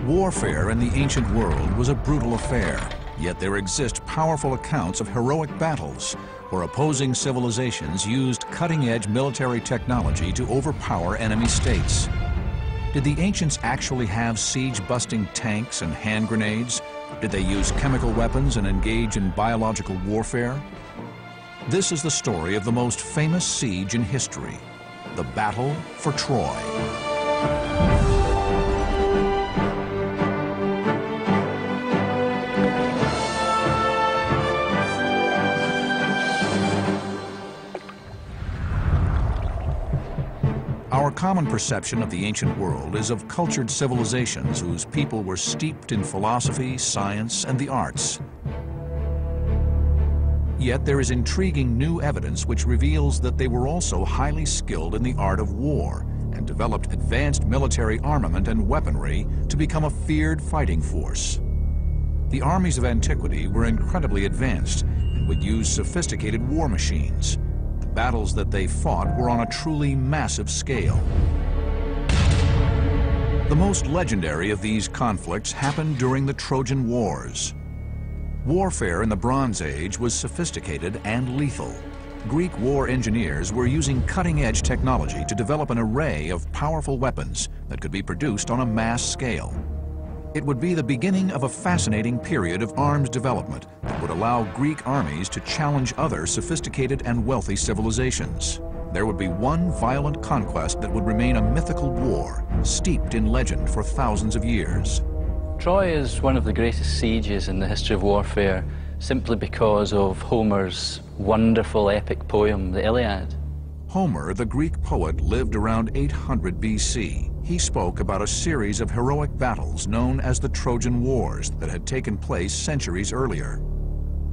Warfare in the ancient world was a brutal affair, yet there exist powerful accounts of heroic battles where opposing civilizations used cutting-edge military technology to overpower enemy states. Did the ancients actually have siege-busting tanks and hand grenades? Did they use chemical weapons and engage in biological warfare? This is the story of the most famous siege in history, the Battle for Troy. Our common perception of the ancient world is of cultured civilizations whose people were steeped in philosophy, science, and the arts. Yet there is intriguing new evidence which reveals that they were also highly skilled in the art of war and developed advanced military armament and weaponry to become a feared fighting force. The armies of antiquity were incredibly advanced and would use sophisticated war machines. Battles that they fought were on a truly massive scale. The most legendary of these conflicts happened during the Trojan Wars. Warfare in the Bronze Age was sophisticated and lethal. Greek war engineers were using cutting-edge technology to develop an array of powerful weapons that could be produced on a mass scale. It would be the beginning of a fascinating period of arms development that would allow Greek armies to challenge other sophisticated and wealthy civilizations. There would be one violent conquest that would remain a mythical war, steeped in legend for thousands of years. Troy is one of the greatest sieges in the history of warfare simply because of Homer's wonderful epic poem, the Iliad. Homer, the Greek poet, lived around 800 BC. He spoke about a series of heroic battles known as the Trojan Wars that had taken place centuries earlier.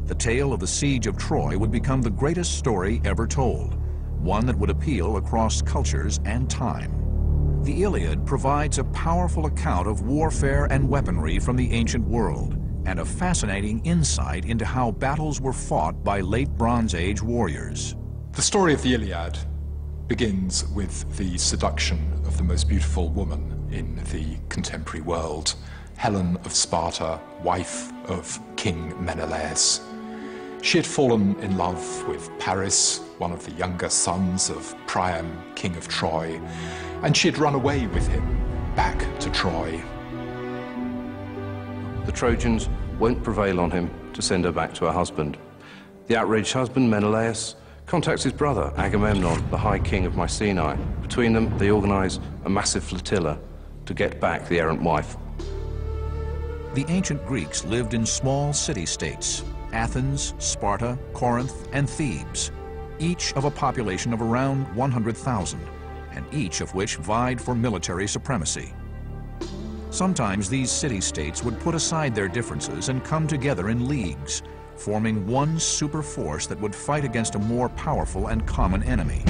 The tale of the siege of Troy would become the greatest story ever told, one that would appeal across cultures and time. The Iliad provides a powerful account of warfare and weaponry from the ancient world, and a fascinating insight into how battles were fought by late Bronze Age warriors. The story of the Iliad begins with the seduction of the most beautiful woman in the contemporary world, Helen of Sparta, wife of King Menelaus. She had fallen in love with Paris, one of the younger sons of Priam, king of Troy, and she had run away with him back to Troy. The Trojans won't prevail on him to send her back to her husband. The outraged husband, Menelaus, contacts his brother, Agamemnon, the High King of Mycenae. Between them, they organize a massive flotilla to get back the errant wife. The ancient Greeks lived in small city-states, Athens, Sparta, Corinth, and Thebes, each of a population of around 100,000, and each of which vied for military supremacy. Sometimes these city-states would put aside their differences and come together in leagues, forming one super force that would fight against a more powerful and common enemy.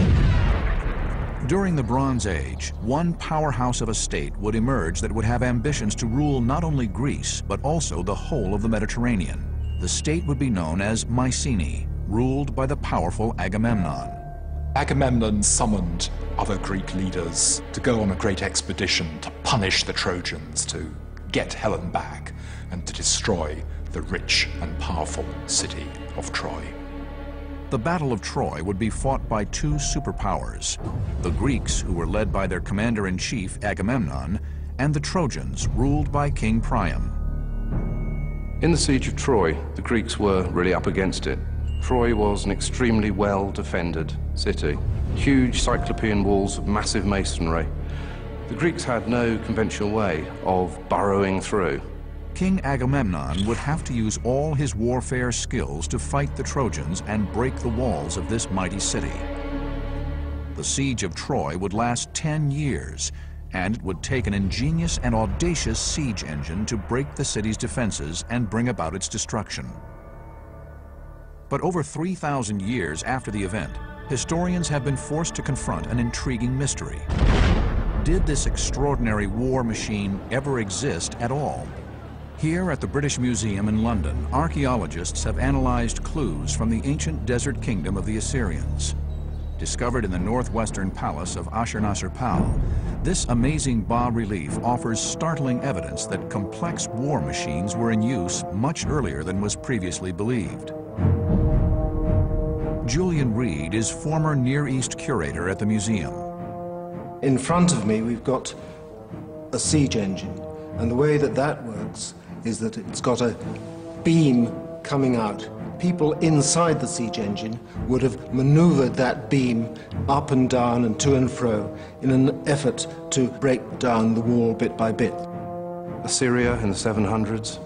During the Bronze Age, one powerhouse of a state would emerge that would have ambitions to rule not only Greece, but also the whole of the Mediterranean. The state would be known as Mycenae, ruled by the powerful Agamemnon. Agamemnon summoned other Greek leaders to go on a great expedition to punish the Trojans, to get Helen back, and to destroy the rich and powerful city of Troy. The Battle of Troy would be fought by two superpowers, the Greeks, who were led by their commander-in-chief Agamemnon, and the Trojans, ruled by King Priam. In the siege of Troy, the Greeks were really up against it. Troy was an extremely well-defended city, huge cyclopean walls of massive masonry. The Greeks had no conventional way of burrowing through. King Agamemnon would have to use all his warfare skills to fight the Trojans and break the walls of this mighty city. The siege of Troy would last 10 years, and it would take an ingenious and audacious siege engine to break the city's defenses and bring about its destruction. But over 3,000 years after the event, historians have been forced to confront an intriguing mystery. Did this extraordinary war machine ever exist at all? Here at the British Museum in London, archaeologists have analyzed clues from the ancient desert kingdom of the Assyrians. discovered in the northwestern palace of Ashurnasirpal, this amazing bas-relief offers startling evidence that complex war machines were in use much earlier than was previously believed. Julian Reed is former Near East curator at the museum. In front of me, we've got a siege engine, and the way that that works is that it's got a beam coming out. People inside the siege engine would have maneuvered that beam up and down and to and fro in an effort to break down the wall bit by bit. Assyria in the 700s,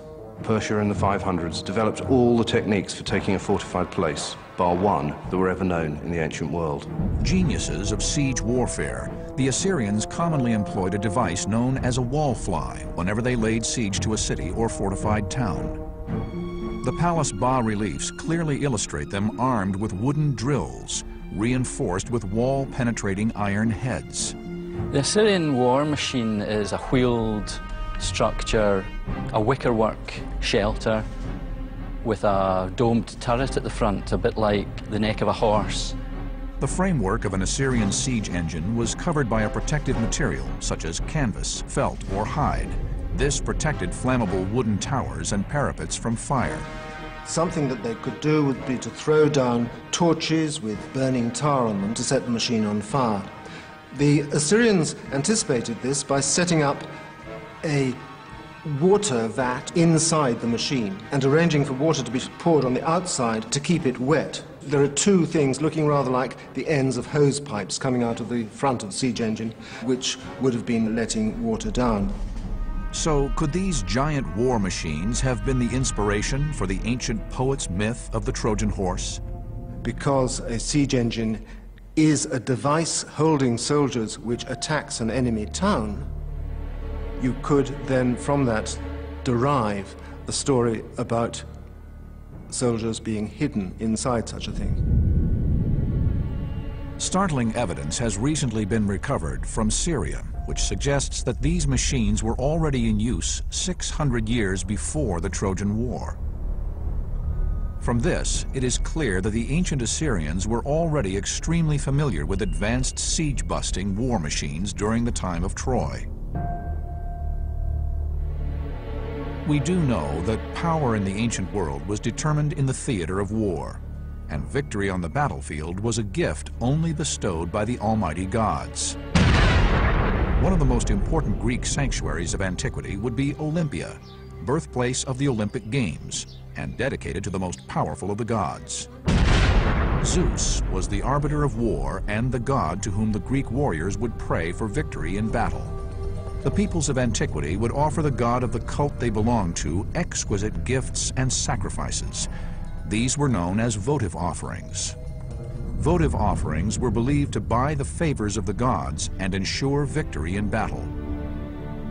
Persia in the 500s developed all the techniques for taking a fortified place, bar one, that were ever known in the ancient world. Geniuses of siege warfare, the Assyrians commonly employed a device known as a wall fly whenever they laid siege to a city or fortified town. The palace bas-reliefs clearly illustrate them armed with wooden drills, reinforced with wall-penetrating iron heads. The Assyrian war machine is a wheeled structure, a wickerwork shelter with a domed turret at the front, a bit like the neck of a horse. The framework of an Assyrian siege engine was covered by a protective material such as canvas, felt, or hide. This protected flammable wooden towers and parapets from fire. Something that they could do would be to throw down torches with burning tar on them to set the machine on fire. The Assyrians anticipated this by setting up a water vat inside the machine and arranging for water to be poured on the outside to keep it wet. There are two things looking rather like the ends of hose pipes coming out of the front of the siege engine, which would have been letting water down. So, could these giant war machines have been the inspiration for the ancient poet's myth of the Trojan horse? Because a siege engine is a device holding soldiers which attacks an enemy town, you could then from that derive a story about soldiers being hidden inside such a thing. Startling evidence has recently been recovered from Syria, which suggests that these machines were already in use 600 years before the Trojan War. From this, it is clear that the ancient Assyrians were already extremely familiar with advanced siege-busting war machines during the time of Troy. We do know that power in the ancient world was determined in the theater of war, and victory on the battlefield was a gift only bestowed by the almighty gods. One of the most important Greek sanctuaries of antiquity would be Olympia, birthplace of the Olympic Games, and dedicated to the most powerful of the gods. Zeus was the arbiter of war and the god to whom the Greek warriors would pray for victory in battle. The peoples of antiquity would offer the god of the cult they belonged to exquisite gifts and sacrifices. These were known as votive offerings. Votive offerings were believed to buy the favors of the gods and ensure victory in battle.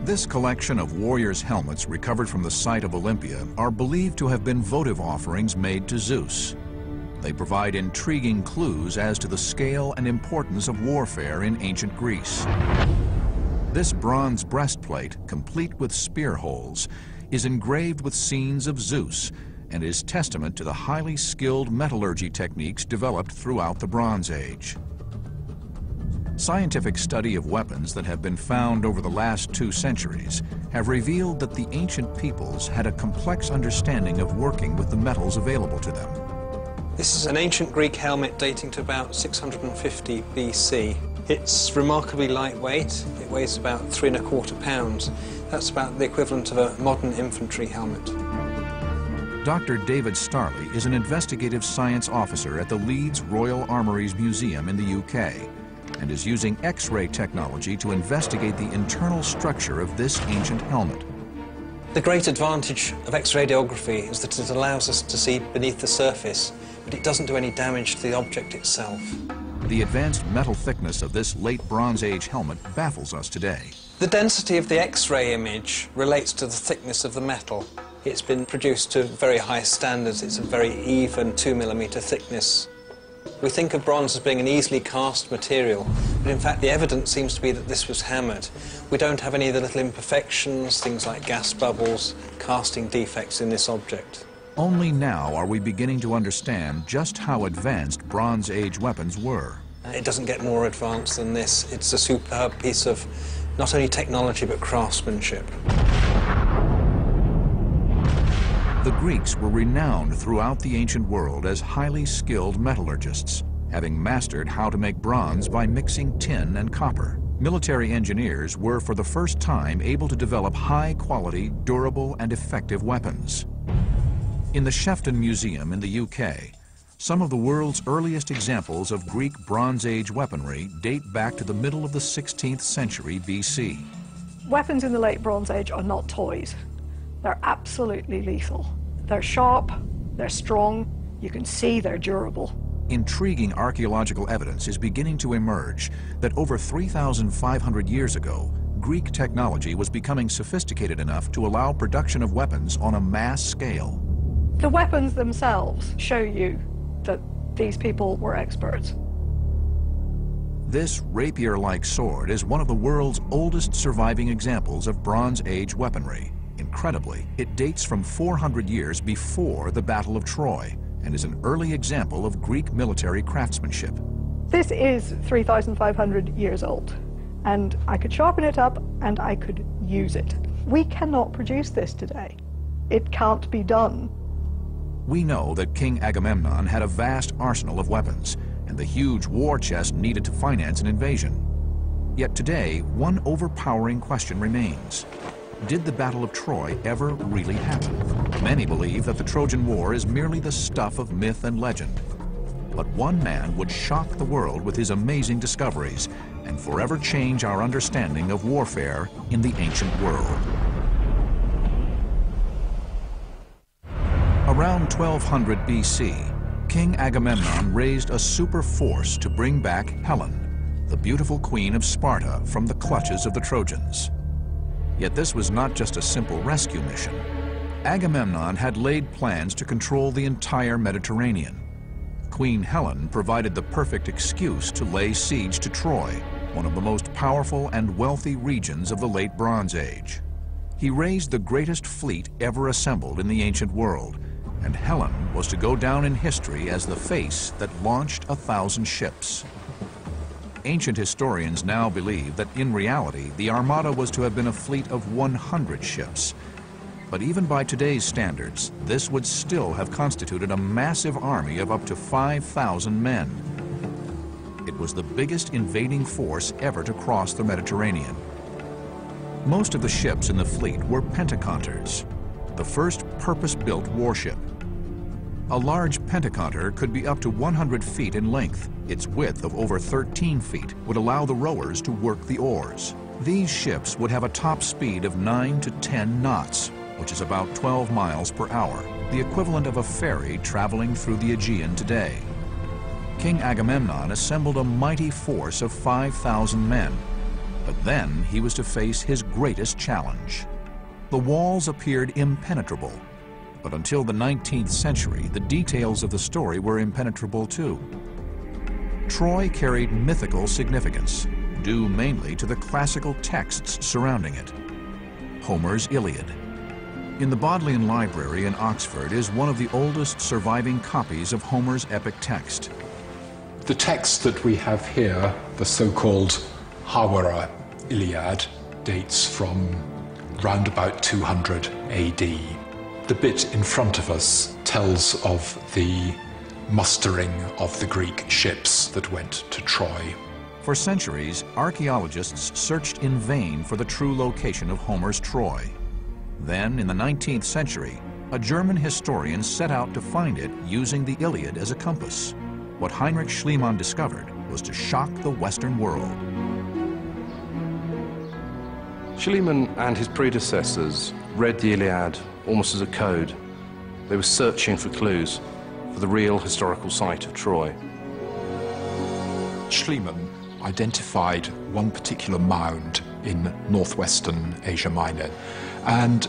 This collection of warriors' helmets recovered from the site of Olympia are believed to have been votive offerings made to Zeus. They provide intriguing clues as to the scale and importance of warfare in ancient Greece. This bronze breastplate, complete with spear holes, is engraved with scenes of Zeus and is testament to the highly skilled metallurgy techniques developed throughout the Bronze Age. Scientific study of weapons that have been found over the last 2 centuries have revealed that the ancient peoples had a complex understanding of working with the metals available to them. This is an ancient Greek helmet dating to about 650 BC. It's remarkably lightweight. It weighs about 3¼ pounds. That's about the equivalent of a modern infantry helmet. Dr. David Starley is an investigative science officer at the Leeds Royal Armouries Museum in the UK and is using X-ray technology to investigate the internal structure of this ancient helmet. The great advantage of X-radiography is that it allows us to see beneath the surface, but it doesn't do any damage to the object itself. The advanced metal thickness of this late Bronze Age helmet baffles us today. The density of the X-ray image relates to the thickness of the metal. It's been produced to very high standards. It's a very even 2mm thickness. We think of bronze as being an easily cast material, but in fact the evidence seems to be that this was hammered. We don't have any of the little imperfections, things like gas bubbles, casting defects in this object. Only now are we beginning to understand just how advanced Bronze Age weapons were. It doesn't get more advanced than this. It's a superb piece of not only technology but craftsmanship. The Greeks were renowned throughout the ancient world as highly skilled metallurgists, having mastered how to make bronze by mixing tin and copper. Military engineers were for the first time able to develop high-quality, durable, and effective weapons. In the Shefton Museum in the UK, some of the world's earliest examples of Greek Bronze Age weaponry date back to the middle of the 16th century BC. Weapons in the late Bronze Age are not toys. They're absolutely lethal. They're sharp, they're strong, you can see they're durable. Intriguing archaeological evidence is beginning to emerge that over 3,500 years ago, Greek technology was becoming sophisticated enough to allow production of weapons on a mass scale. The weapons themselves show you that these people were experts. This rapier-like sword is one of the world's oldest surviving examples of Bronze Age weaponry. Incredibly, it dates from 400 years before the Battle of Troy and is an early example of Greek military craftsmanship. This is 3,500 years old, and I could sharpen it up and I could use it. We cannot produce this today. It can't be done. We know that King Agamemnon had a vast arsenal of weapons and the huge war chest needed to finance an invasion. Yet today, one overpowering question remains. Did the Battle of Troy ever really happen? Many believe that the Trojan War is merely the stuff of myth and legend. But one man would shock the world with his amazing discoveries and forever change our understanding of warfare in the ancient world. Around 1200 BC, King Agamemnon raised a super force to bring back Helen, the beautiful queen of Sparta, from the clutches of the Trojans. Yet this was not just a simple rescue mission. Agamemnon had laid plans to control the entire Mediterranean. Queen Helen provided the perfect excuse to lay siege to Troy, one of the most powerful and wealthy regions of the late Bronze Age. He raised the greatest fleet ever assembled in the ancient world, and Helen was to go down in history as the face that launched 1,000 ships. Ancient historians now believe that in reality, the Armada was to have been a fleet of 100 ships. But even by today's standards, this would still have constituted a massive army of up to 5,000 men. It was the biggest invading force ever to cross the Mediterranean. Most of the ships in the fleet were pentaconters, the first purpose-built warship. A large pentaconter could be up to 100 feet in length. Its width of over 13 feet would allow the rowers to work the oars. These ships would have a top speed of 9 to 10 knots, which is about 12 miles per hour, the equivalent of a ferry traveling through the Aegean today. King Agamemnon assembled a mighty force of 5,000 men, but then he was to face his greatest challenge. The walls appeared impenetrable, but until the 19th century, the details of the story were impenetrable too. Troy carried mythical significance, due mainly to the classical texts surrounding it. Homer's Iliad. In the Bodleian Library in Oxford is one of the oldest surviving copies of Homer's epic text. The text that we have here, the so-called Hawara Iliad, dates from round about 200 AD. The bit in front of us tells of the mustering of the Greek ships that went to Troy. For centuries, archaeologists searched in vain for the true location of Homer's Troy. Then, in the 19th century, a German historian set out to find it using the Iliad as a compass. What Heinrich Schliemann discovered was to shock the Western world. Schliemann and his predecessors read the Iliad almost as a code. They were searching for clues for the real historical site of Troy. Schliemann identified one particular mound in northwestern Asia Minor and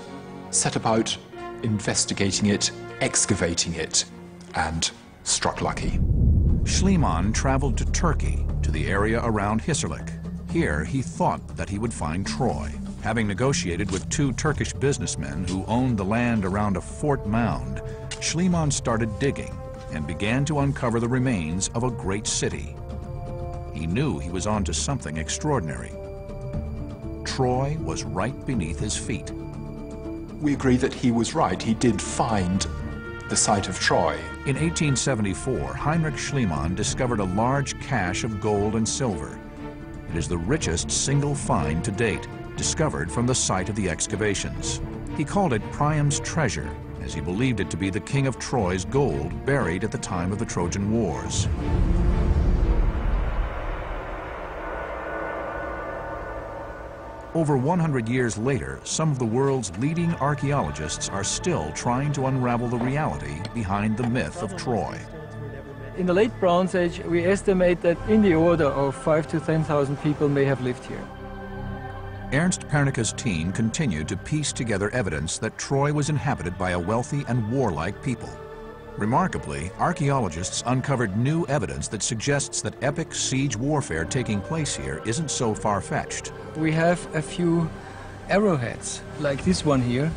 set about investigating it, excavating it, and struck lucky. Schliemann traveled to Turkey, to the area around Hisarlik. Here, he thought that he would find Troy. Having negotiated with 2 Turkish businessmen who owned the land around a fort mound, Schliemann started digging and began to uncover the remains of a great city. he knew he was onto something extraordinary. Troy was right beneath his feet. We agree that he was right. He did find the site of Troy. In 1874, Heinrich Schliemann discovered a large cache of gold and silver. It is the richest single find to date, discovered from the site of the excavations. He called it Priam's treasure, as he believed it to be the king of Troy's gold buried at the time of the Trojan Wars. Over 100 years later, some of the world's leading archaeologists are still trying to unravel the reality behind the myth of Troy. In the late Bronze Age, we estimate that in the order of 5,000 to 10,000 people may have lived here. Ernst Pernicka's team continued to piece together evidence that Troy was inhabited by a wealthy and warlike people. Remarkably, archaeologists uncovered new evidence that suggests that epic siege warfare taking place here isn't so far-fetched. We have a few arrowheads, like this one here,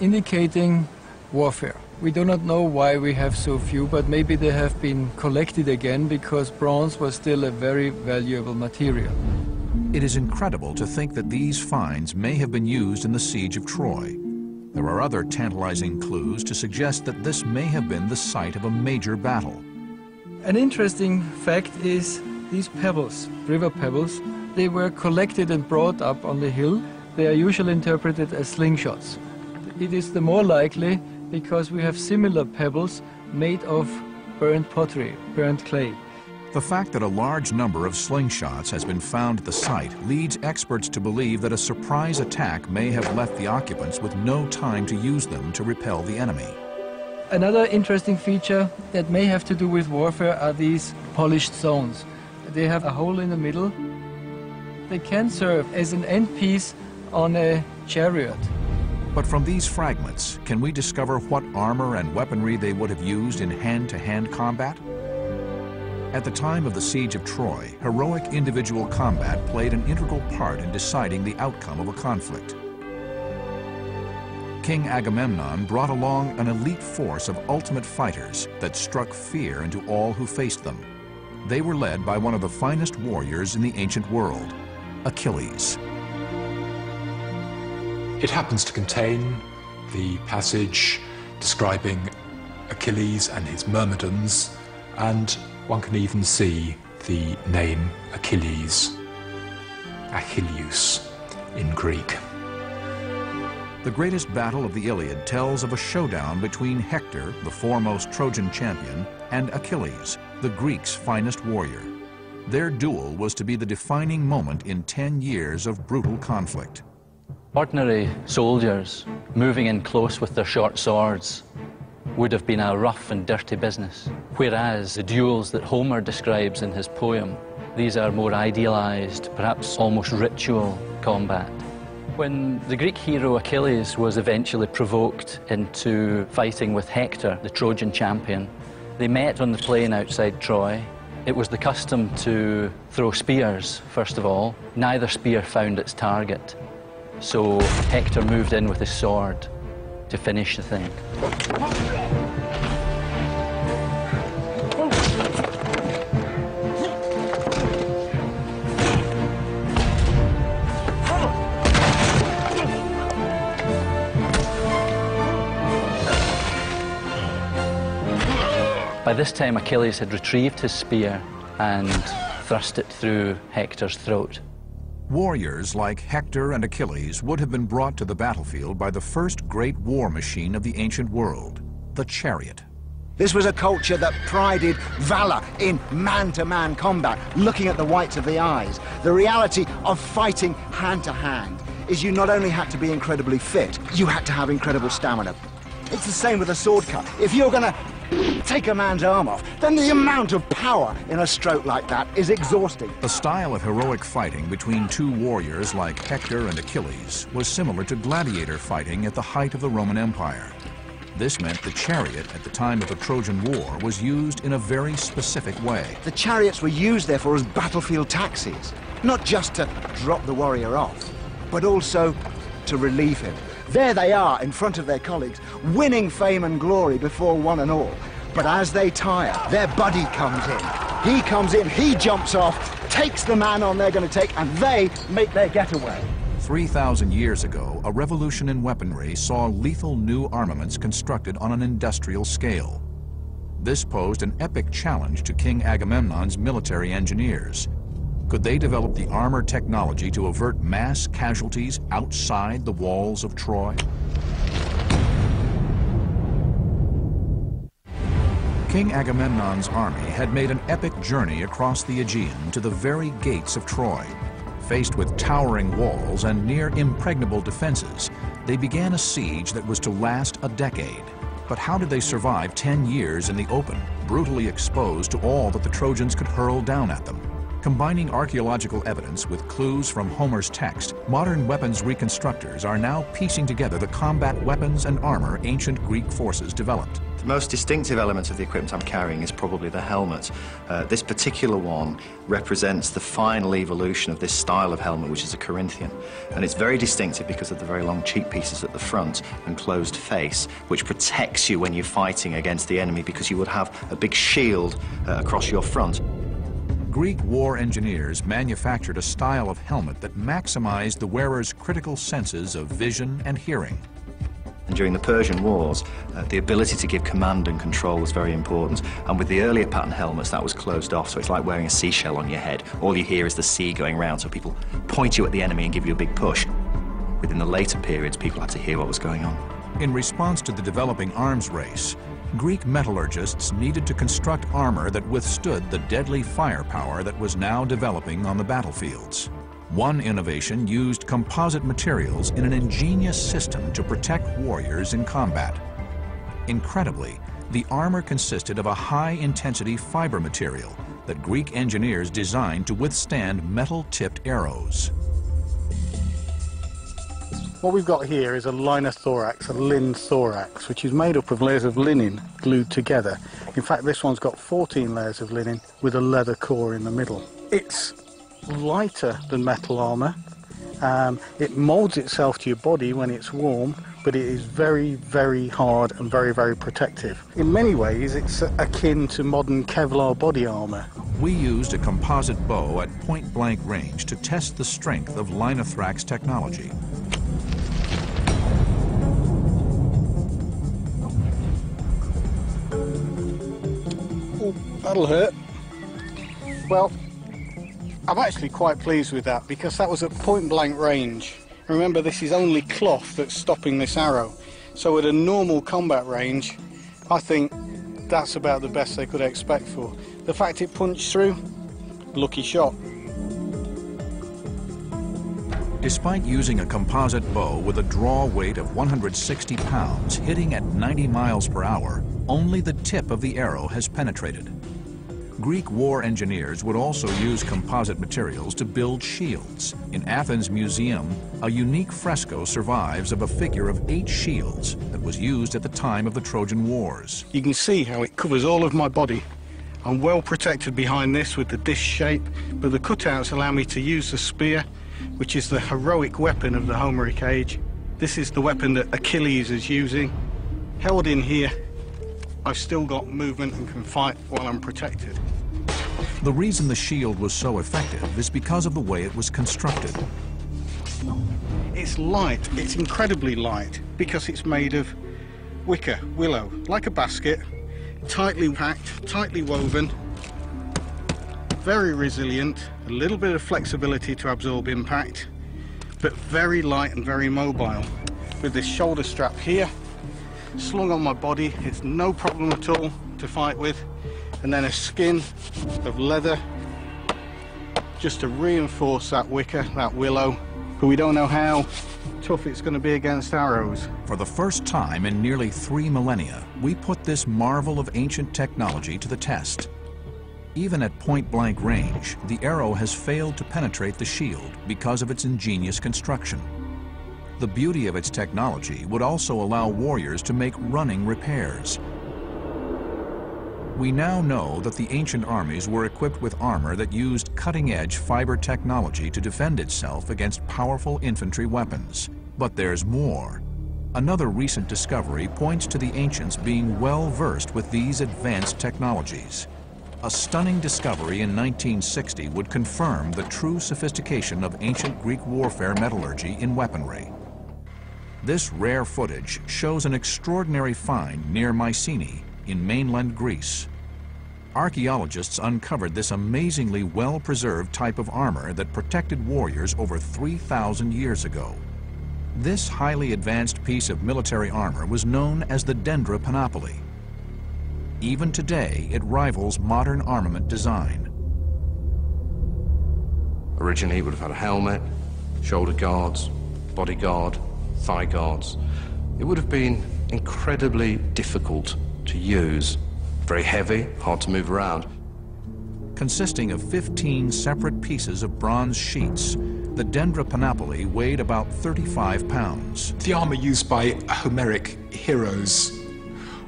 indicating warfare. We do not know why we have so few, but maybe they have been collected again because bronze was still a very valuable material. It is incredible to think that these finds may have been used in the siege of Troy. There are other tantalizing clues to suggest that this may have been the site of a major battle. An interesting fact is these pebbles, river pebbles, they were collected and brought up on the hill. They are usually interpreted as slingshots. It is the more likely because we have similar pebbles made of burnt pottery, burnt clay. The fact that a large number of slingshots has been found at the site leads experts to believe that a surprise attack may have left the occupants with no time to use them to repel the enemy. Another interesting feature that may have to do with warfare are these polished stones. They have a hole in the middle. They can serve as an end piece on a chariot. But from these fragments, can we discover what armor and weaponry they would have used in hand-to-hand combat? At the time of the siege of Troy, heroic individual combat played an integral part in deciding the outcome of a conflict. King Agamemnon brought along an elite force of ultimate fighters that struck fear into all who faced them. They were led by one of the finest warriors in the ancient world, Achilles. It happens to contain the passage describing Achilles and his myrmidons, and one can even see the name Achilles, Achilleus in Greek. The greatest battle of the Iliad tells of a showdown between Hector, the foremost Trojan champion, and Achilles, the Greeks' finest warrior. Their duel was to be the defining moment in 10 years of brutal conflict. Ordinary soldiers moving in close with their short swords would have been a rough and dirty business, whereas the duels that Homer describes in his poem, these are more idealized, perhaps almost ritual combat. When the Greek hero Achilles was eventually provoked into fighting with Hector, the Trojan champion, they met on the plain outside Troy. It was the custom to throw spears, first of all. Neither spear found its target, so Hector moved in with his sword to finish the thing. By this time, Achilles had retrieved his spear and thrust it through Hector's throat. Warriors like Hector and Achilles would have been brought to the battlefield by the first great war machine of the ancient world, the chariot. This was a culture that prided valor in man-to-man combat, looking at the whites of the eyes. The reality of fighting hand-to-hand is you not only had to be incredibly fit, you had to have incredible stamina. It's the same with a sword cut. If you're gonna take a man's arm off, then the amount of power in a stroke like that is exhausting. The style of heroic fighting between two warriors like Hector and Achilles was similar to gladiator fighting at the height of the Roman Empire. This meant the chariot at the time of the Trojan War was used in a very specific way. The chariots were used, therefore, as battlefield taxis, not just to drop the warrior off, but also to relieve him. There they are in front of their colleagues, winning fame and glory before one and all. But as they tire, their buddy comes in. He comes in, he jumps off, takes the man on they're going to take, and they make their getaway. 3,000 years ago, a revolution in weaponry saw lethal new armaments constructed on an industrial scale. This posed an epic challenge to King Agamemnon's military engineers. Could they develop the armor technology to avert mass casualties outside the walls of Troy? King Agamemnon's army had made an epic journey across the Aegean to the very gates of Troy. Faced with towering walls and near impregnable defenses, they began a siege that was to last a decade. But how did they survive 10 years in the open, brutally exposed to all that the Trojans could hurl down at them? Combining archaeological evidence with clues from Homer's text, modern weapons reconstructors are now piecing together the combat weapons and armor ancient Greek forces developed. The most distinctive element of the equipment I'm carrying is probably the helmet. This particular one represents the final evolution of this style of helmet, which is a Corinthian. And it's very distinctive because of the very long cheek pieces at the front and closed face, which protects you when you're fighting against the enemy, because you would have a big shield across your front. Greek war engineers manufactured a style of helmet that maximized the wearer's critical senses of vision and hearing. And during the Persian Wars, the ability to give command and control was very important. And with the earlier pattern helmets, that was closed off, so it's like wearing a seashell on your head. All you hear is the sea going round, so people point you at the enemy and give you a big push. Within the later periods, people had to hear what was going on. In response to the developing arms race, Greek metallurgists needed to construct armor that withstood the deadly firepower that was now developing on the battlefields. One innovation used composite materials in an ingenious system to protect warriors in combat. Incredibly, the armor consisted of a high-intensity fiber material that Greek engineers designed to withstand metal-tipped arrows. What we've got here is a linothorax, a lin thorax, which is made up of layers of linen glued together. In fact, this one's got 14 layers of linen with a leather core in the middle. It's lighter than metal armour. It moulds itself to your body when it's warm, but it is very, very hard and very, very protective. In many ways, it's akin to modern Kevlar body armour. We used a composite bow at point-blank range to test the strength of linothorax technology. Oh, that'll hurt. Well, I'm actually quite pleased with that, because that was at point-blank range. Remember, this is only cloth that's stopping this arrow. So at a normal combat range, I think that's about the best they could expect for. The fact it punched through, lucky shot. Despite using a composite bow with a draw weight of 160 pounds, hitting at 90 miles per hour, only the tip of the arrow has penetrated. Greek war engineers would also use composite materials to build shields. In Athens Museum, a unique fresco survives of a figure of 8 shields that was used at the time of the Trojan Wars. You can see how it covers all of my body. I'm well protected behind this with the disc shape, but the cutouts allow me to use the spear, which is the heroic weapon of the Homeric age. This is the weapon that Achilles is using. Held in here, I've still got movement and can fight while I'm protected. The reason the shield was so effective is because of the way it was constructed. It's light, it's incredibly light, because it's made of wicker, willow, like a basket, tightly packed, tightly woven, very resilient, a little bit of flexibility to absorb impact, but very light and very mobile. With this shoulder strap here, slung on my body, it's no problem at all to fight with, and then a skin of leather just to reinforce that wicker, that willow, but we don't know how tough it's going to be against arrows. For the first time in nearly 3 millennia, we put this marvel of ancient technology to the test. Even at point-blank range, the arrow has failed to penetrate the shield because of its ingenious construction. The beauty of its technology would also allow warriors to make running repairs. We now know that the ancient armies were equipped with armor that used cutting-edge fiber technology to defend itself against powerful infantry weapons. But there's more. Another recent discovery points to the ancients being well versed with these advanced technologies. A stunning discovery in 1960 would confirm the true sophistication of ancient Greek warfare metallurgy in weaponry. This rare footage shows an extraordinary find near Mycenae in mainland Greece. Archaeologists uncovered this amazingly well-preserved type of armor that protected warriors over 3,000 years ago. This highly advanced piece of military armor was known as the dendra panoply. Even today, it rivals modern armament design. Originally, it would have had a helmet, shoulder guards, body guard, thigh guards. It would have been incredibly difficult to use. Very heavy, hard to move around. Consisting of 15 separate pieces of bronze sheets, the dendra panoply weighed about 35 pounds. The armor used by Homeric heroes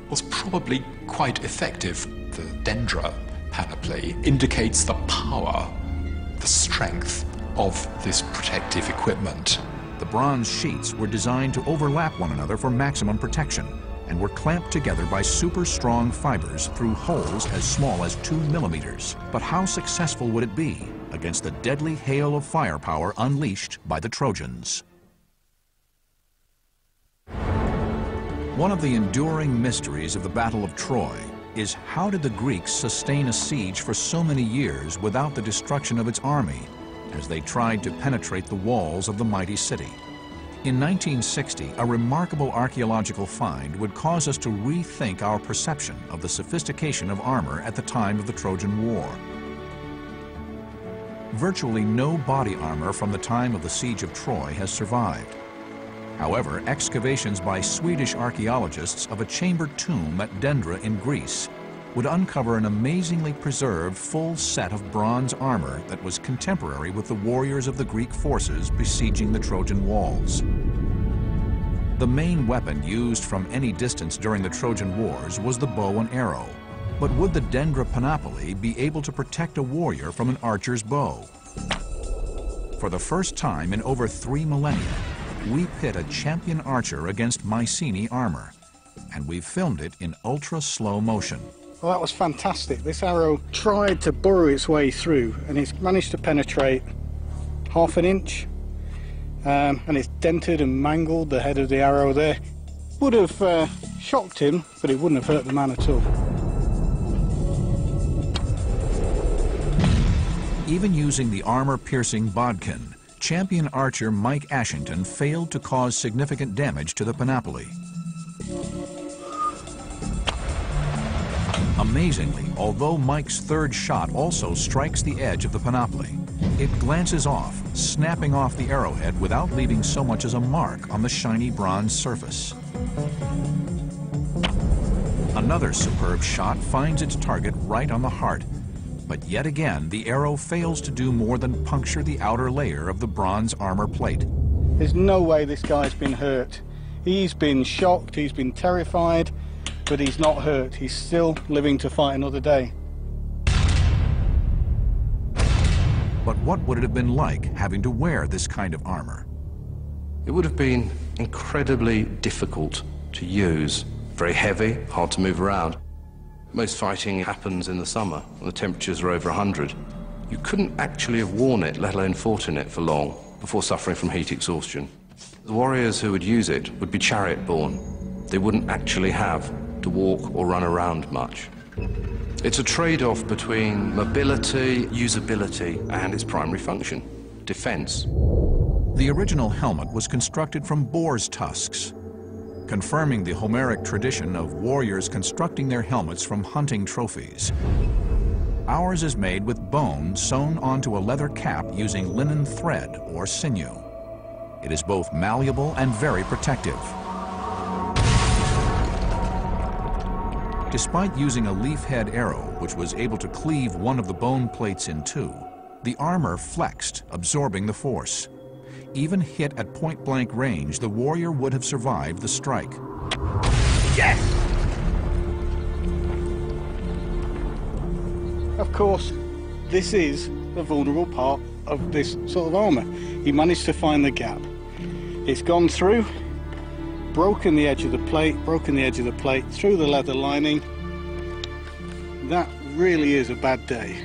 was probably quite effective. The dendra panoply indicates the power, the strength of this protective equipment. The bronze sheets were designed to overlap one another for maximum protection and were clamped together by super strong fibers through holes as small as 2 millimeters. But how successful would it be against the deadly hail of firepower unleashed by the Trojans? One of the enduring mysteries of the Battle of Troy is how did the Greeks sustain a siege for so many years without the destruction of its army as they tried to penetrate the walls of the mighty city? In 1960, a remarkable archaeological find would cause us to rethink our perception of the sophistication of armor at the time of the Trojan War. Virtually no body armor from the time of the siege of Troy has survived. However, excavations by Swedish archaeologists of a chambered tomb at Dendra in Greece would uncover an amazingly preserved full set of bronze armor that was contemporary with the warriors of the Greek forces besieging the Trojan walls. The main weapon used from any distance during the Trojan Wars was the bow and arrow. But would the dendra panoply be able to protect a warrior from an archer's bow? For the first time in over 3 millennia, we pit a champion archer against Mycenae armor, and we've filmed it in ultra-slow motion. Well, that was fantastic. This arrow tried to burrow its way through, and it's managed to penetrate 1/2 inch, and it's dented and mangled the head of the arrow there. Would have shocked him, but it wouldn't have hurt the man at all. Even using the armor-piercing bodkin, champion archer Mike Ashington failed to cause significant damage to the panoply. Amazingly, although Mike's third shot also strikes the edge of the panoply, it glances off, snapping off the arrowhead without leaving so much as a mark on the shiny bronze surface. Another superb shot finds its target right on the heart, but yet again the arrow fails to do more than puncture the outer layer of the bronze armor plate. There's no way this guy's been hurt. He's been shocked, he's been terrified, but he's not hurt. He's still living to fight another day. But what would it have been like having to wear this kind of armor? It would have been incredibly difficult to use. Very heavy, hard to move around. Most fighting happens in the summer when the temperatures are over 100. You couldn't actually have worn it, let alone fought in it for long, before suffering from heat exhaustion. The warriors who would use it would be chariot-borne. They wouldn't actually have to walk or run around much. It's a trade-off between mobility, usability, and its primary function, defense. The original helmet was constructed from boar's tusks, confirming the Homeric tradition of warriors constructing their helmets from hunting trophies. Ours is made with bone sewn onto a leather cap using linen thread or sinew. It is both malleable and very protective. Despite using a leaf head arrow, which was able to cleave one of the bone plates in two, the armor flexed, absorbing the force. Even hit at point-blank range, the warrior would have survived the strike. Yes! Of course, this is the vulnerable part of this sort of armor. He managed to find the gap. It's gone through, broken the edge of the plate, through the leather lining. That really is a bad day.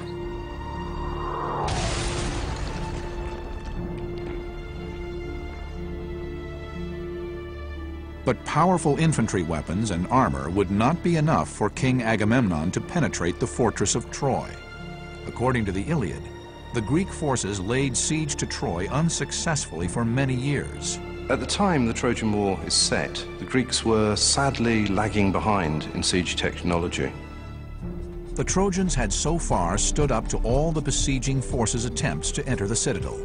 But powerful infantry weapons and armor would not be enough for King Agamemnon to penetrate the fortress of Troy. According to the Iliad, the Greek forces laid siege to Troy unsuccessfully for many years. At the time the Trojan War is set, the Greeks were sadly lagging behind in siege technology. The Trojans had so far stood up to all the besieging forces' attempts to enter the citadel.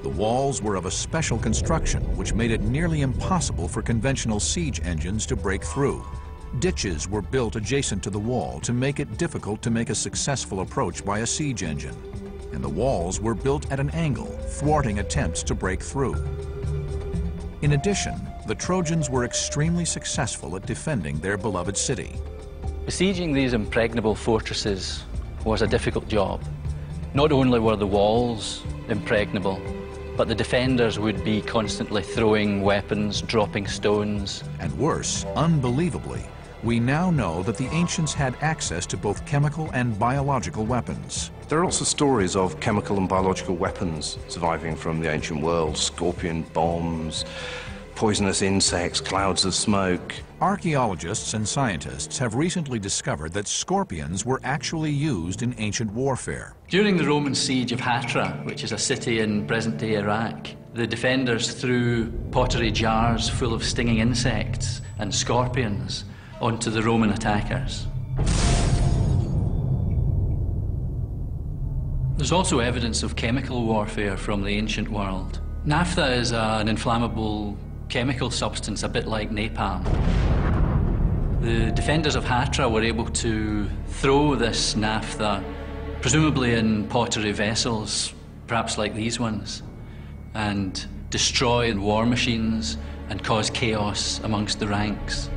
The walls were of a special construction which made it nearly impossible for conventional siege engines to break through. Ditches were built adjacent to the wall to make it difficult to make a successful approach by a siege engine. And the walls were built at an angle, thwarting attempts to break through. In addition, the Trojans were extremely successful at defending their beloved city. Besieging these impregnable fortresses was a difficult job. Not only were the walls impregnable, but the defenders would be constantly throwing weapons, dropping stones. And worse, unbelievably, we now know that the ancients had access to both chemical and biological weapons. There are also stories of chemical and biological weapons surviving from the ancient world: scorpion bombs, poisonous insects, clouds of smoke. Archaeologists and scientists have recently discovered that scorpions were actually used in ancient warfare. During the Roman siege of Hatra, which is a city in present-day Iraq, the defenders threw pottery jars full of stinging insects and scorpions onto the Roman attackers. There's also evidence of chemical warfare from the ancient world. Naphtha is an inflammable chemical substance, a bit like napalm. The defenders of Hatra were able to throw this naphtha, presumably in pottery vessels, perhaps like these ones, and destroy war machines and cause chaos amongst the ranks.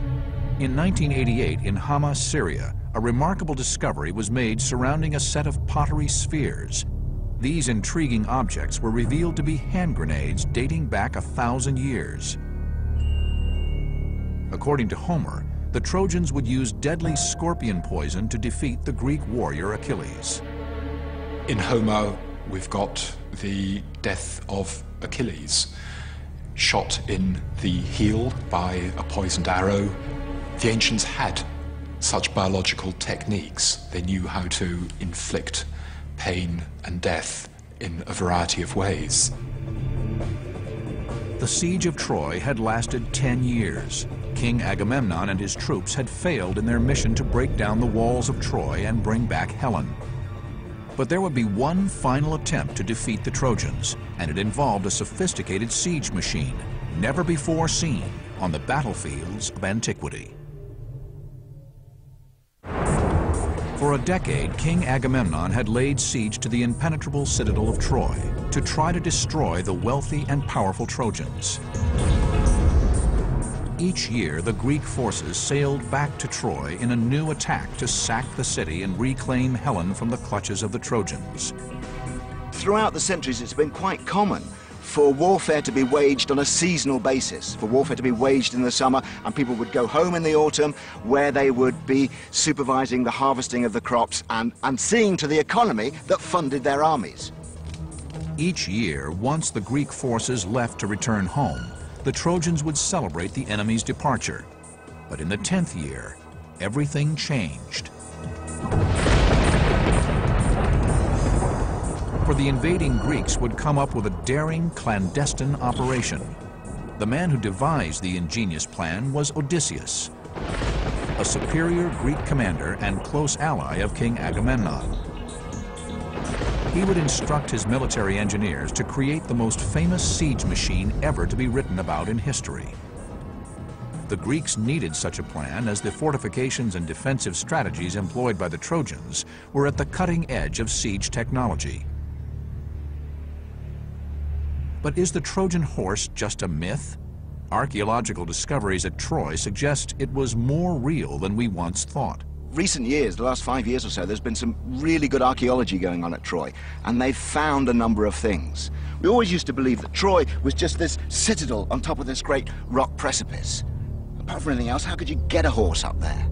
In 1988, in Hama, Syria, a remarkable discovery was made surrounding a set of pottery spheres. These intriguing objects were revealed to be hand grenades dating back 1,000 years. According to Homer, the Trojans would use deadly scorpion poison to defeat the Greek warrior Achilles. In Homer, we've got the death of Achilles, shot in the heel by a poisoned arrow. The ancients had such biological techniques. They knew how to inflict pain and death in a variety of ways. The siege of Troy had lasted 10 years. King Agamemnon and his troops had failed in their mission to break down the walls of Troy and bring back Helen. But there would be one final attempt to defeat the Trojans, and it involved a sophisticated siege machine, never before seen on the battlefields of antiquity. For a decade, King Agamemnon had laid siege to the impenetrable citadel of Troy to try to destroy the wealthy and powerful Trojans. Each year, the Greek forces sailed back to Troy in a new attack to sack the city and reclaim Helen from the clutches of the Trojans. Throughout the centuries, it's been quite common for warfare to be waged on a seasonal basis, for warfare to be waged in the summer, and people would go home in the autumn where they would be supervising the harvesting of the crops and seeing to the economy that funded their armies. Each year, once the Greek forces left to return home, the Trojans would celebrate the enemy's departure. But in the 10th year, everything changed. For the invading Greeks would come up with a daring, clandestine operation. The man who devised the ingenious plan was Odysseus, a superior Greek commander and close ally of King Agamemnon. He would instruct his military engineers to create the most famous siege machine ever to be written about in history. The Greeks needed such a plan, as the fortifications and defensive strategies employed by the Trojans were at the cutting edge of siege technology. But is the Trojan horse just a myth? Archaeological discoveries at Troy suggest it was more real than we once thought. Recent years, the last 5 years or so, there's been some really good archaeology going on at Troy, and they've found a number of things. We always used to believe that Troy was just this citadel on top of this great rock precipice. Apart from anything else, how could you get a horse up there?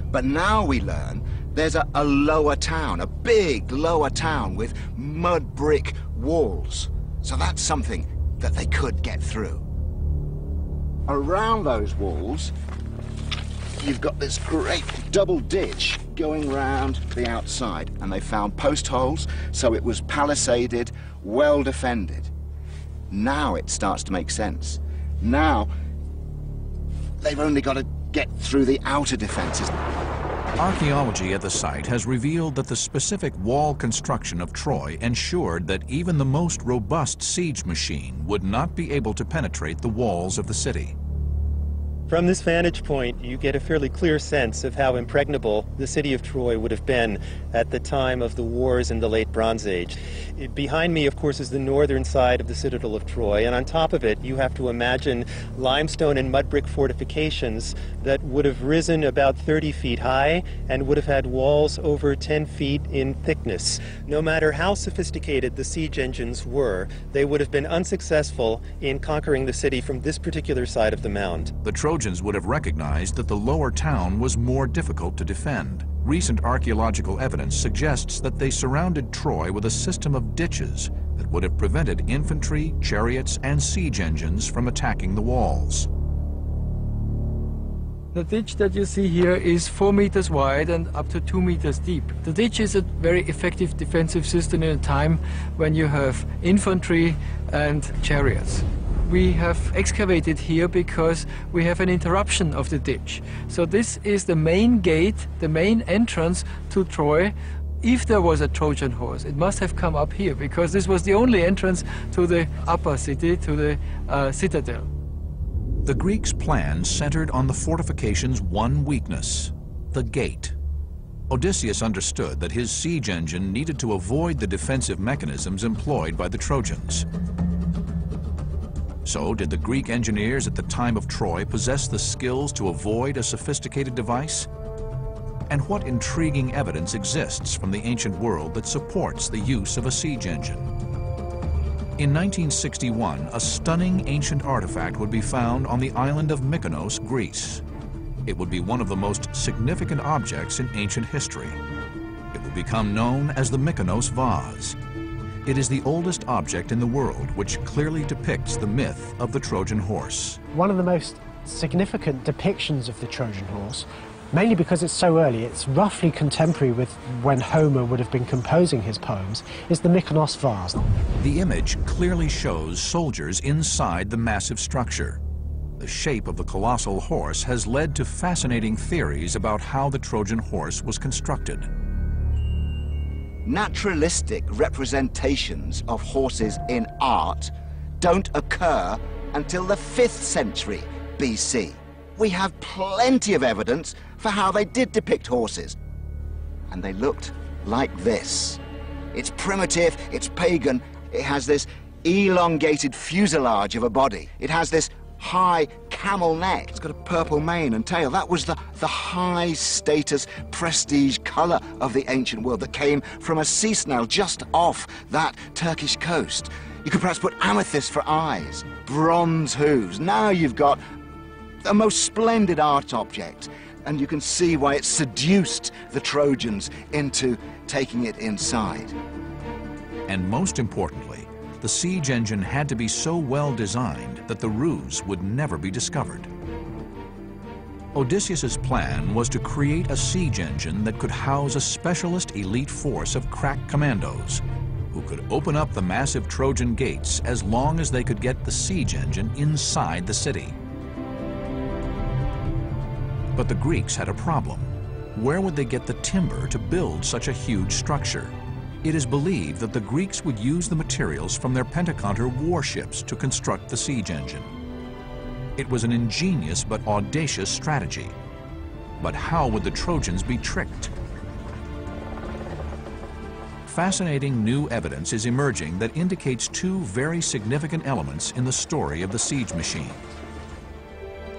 But now we learn There's a lower town, a big lower town with mud brick walls. So that's something that they could get through. Around those walls, you've got this great double ditch going round the outside, and they found post holes, so it was palisaded, well defended. Now it starts to make sense. Now they've only got to get through the outer defenses. Archaeology at the site has revealed that the specific wall construction of Troy ensured that even the most robust siege machine would not be able to penetrate the walls of the city. From this vantage point, you get a fairly clear sense of how impregnable the city of Troy would have been at the time of the wars in the late Bronze Age. Behind me, of course, is the northern side of the citadel of Troy, and on top of it, you have to imagine limestone and mud brick fortifications that would have risen about 30 feet high and would have had walls over 10 feet in thickness. No matter how sophisticated the siege engines were, they would have been unsuccessful in conquering the city from this particular side of the mound. The Trojans would have recognized that the lower town was more difficult to defend. Recent archaeological evidence suggests that they surrounded Troy with a system of ditches that would have prevented infantry, chariots, and siege engines from attacking the walls. The ditch that you see here is 4 meters wide and up to 2 meters deep. The ditch is a very effective defensive system in a time when you have infantry and chariots. We have excavated here because we have an interruption of the ditch. So this is the main gate, the main entrance to Troy. If there was a Trojan horse, it must have come up here because this was the only entrance to the upper city, to the citadel. The Greeks' plan centered on the fortification's one weakness, the gate. Odysseus understood that his siege engine needed to avoid the defensive mechanisms employed by the Trojans. So, did the Greek engineers at the time of Troy possess the skills to avoid a sophisticated device? And what intriguing evidence exists from the ancient world that supports the use of a siege engine? In 1961, a stunning ancient artifact would be found on the island of Mykonos, Greece. It would be one of the most significant objects in ancient history. It would become known as the Mykonos vase. It is the oldest object in the world which clearly depicts the myth of the Trojan horse. One of the most significant depictions of the Trojan horse, mainly because it's so early, it's roughly contemporary with when Homer would have been composing his poems, is the Mykonos vase. The image clearly shows soldiers inside the massive structure. The shape of the colossal horse has led to fascinating theories about how the Trojan horse was constructed. Naturalistic representations of horses in art don't occur until the 5th century BC. We have plenty of evidence for how they did depict horses. And they looked like this. It's primitive, it's pagan, it has this elongated fuselage of a body. It has this high camel neck. It's got a purple mane and tail. That was the high status prestige color of the ancient world that came from a sea snail just off that Turkish coast. You could perhaps put amethyst for eyes, bronze hooves. Now you've got a most splendid art object, and you can see why it seduced the Trojans into taking it inside. And most importantly, the siege engine had to be so well designed that the ruse would never be discovered. Odysseus's plan was to create a siege engine that could house a specialist elite force of crack commandos who could open up the massive Trojan gates as long as they could get the siege engine inside the city. But the Greeks had a problem. Where would they get the timber to build such a huge structure? It is believed that the Greeks would use the materials from their pentaconter warships to construct the siege engine. It was an ingenious but audacious strategy. But how would the Trojans be tricked? Fascinating new evidence is emerging that indicates two very significant elements in the story of the siege machine.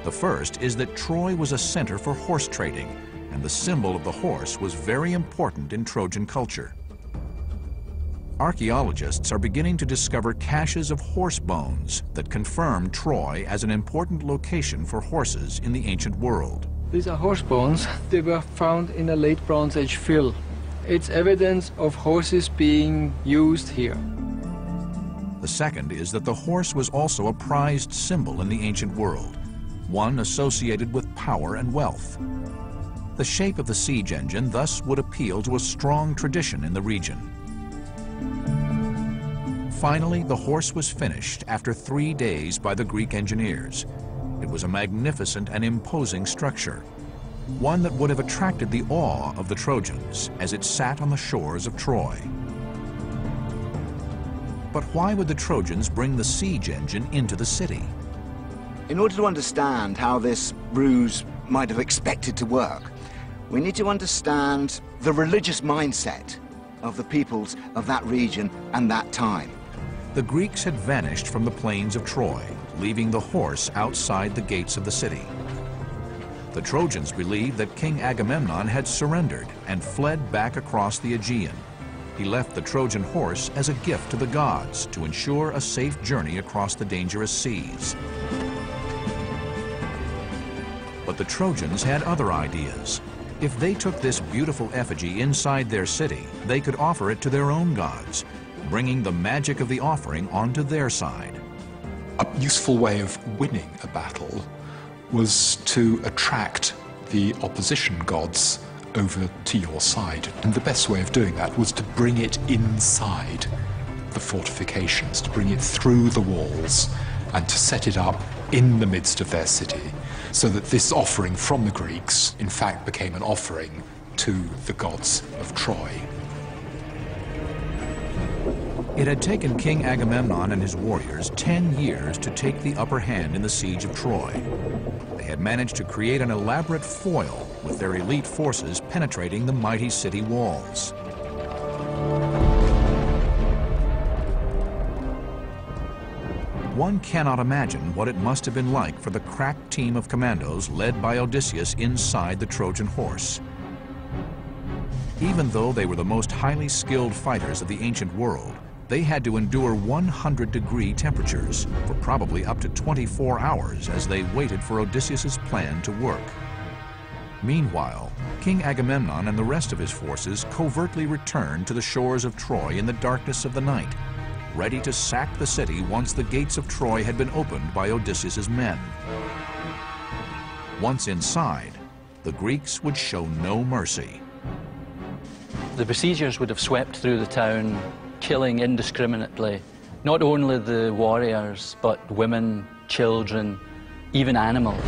The first is that Troy was a center for horse trading, and the symbol of the horse was very important in Trojan culture. Archaeologists are beginning to discover caches of horse bones that confirm Troy as an important location for horses in the ancient world. These are horse bones. They were found in a late Bronze Age fill. It's evidence of horses being used here. The second is that the horse was also a prized symbol in the ancient world, one associated with power and wealth. The shape of the siege engine thus would appeal to a strong tradition in the region. Finally, the horse was finished after 3 days by the Greek engineers. It was a magnificent and imposing structure, one that would have attracted the awe of the Trojans as it sat on the shores of Troy. But why would the Trojans bring the siege engine into the city? In order to understand how this ruse might have expected to work, we need to understand the religious mindset of the peoples of that region and that time. The Greeks had vanished from the plains of Troy, leaving the horse outside the gates of the city. The Trojans believed that King Agamemnon had surrendered and fled back across the Aegean. He left the Trojan horse as a gift to the gods to ensure a safe journey across the dangerous seas. But the Trojans had other ideas. If they took this beautiful effigy inside their city, they could offer it to their own gods, bringing the magic of the offering onto their side. A useful way of winning a battle was to attract the opposition gods over to your side. And the best way of doing that was to bring it inside the fortifications, to bring it through the walls and to set it up in the midst of their city, so that this offering from the Greeks, in fact, became an offering to the gods of Troy. It had taken King Agamemnon and his warriors 10 years to take the upper hand in the siege of Troy. They had managed to create an elaborate foil with their elite forces penetrating the mighty city walls. One cannot imagine what it must have been like for the crack team of commandos led by Odysseus inside the Trojan horse. Even though they were the most highly skilled fighters of the ancient world, they had to endure 100-degree temperatures for probably up to 24 hours as they waited for Odysseus's plan to work. Meanwhile, King Agamemnon and the rest of his forces covertly returned to the shores of Troy in the darkness of the night, ready to sack the city once the gates of Troy had been opened by Odysseus's men. Once inside, the Greeks would show no mercy. The besiegers would have swept through the town, killing indiscriminately, not only the warriors, but women, children, even animals.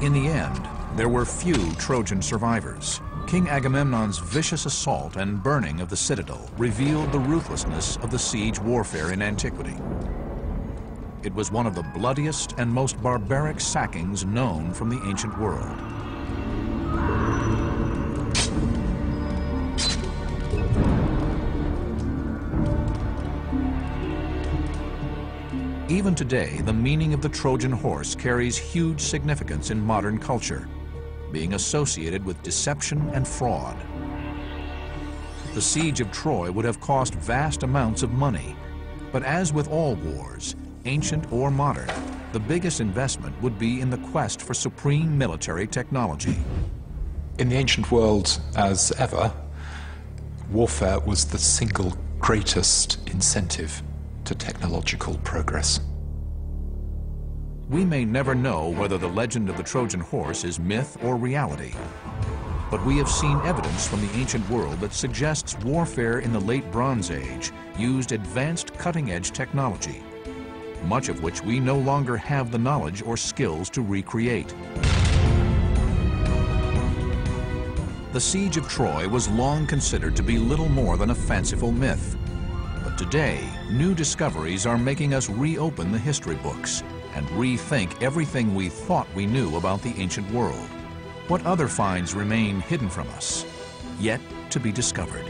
In the end, there were few Trojan survivors. King Agamemnon's vicious assault and burning of the citadel revealed the ruthlessness of the siege warfare in antiquity. It was one of the bloodiest and most barbaric sackings known from the ancient world. Even today, the meaning of the Trojan horse carries huge significance in modern culture, being associated with deception and fraud. The siege of Troy would have cost vast amounts of money, but as with all wars, ancient or modern, the biggest investment would be in the quest for supreme military technology. In the ancient world, as ever, warfare was the single greatest incentive to technological progress. We may never know whether the legend of the Trojan horse is myth or reality, but we have seen evidence from the ancient world that suggests warfare in the late Bronze Age used advanced cutting-edge technology, much of which we no longer have the knowledge or skills to recreate. The siege of Troy was long considered to be little more than a fanciful myth. But today, new discoveries are making us reopen the history books and rethink everything we thought we knew about the ancient world. What other finds remain hidden from us, yet to be discovered?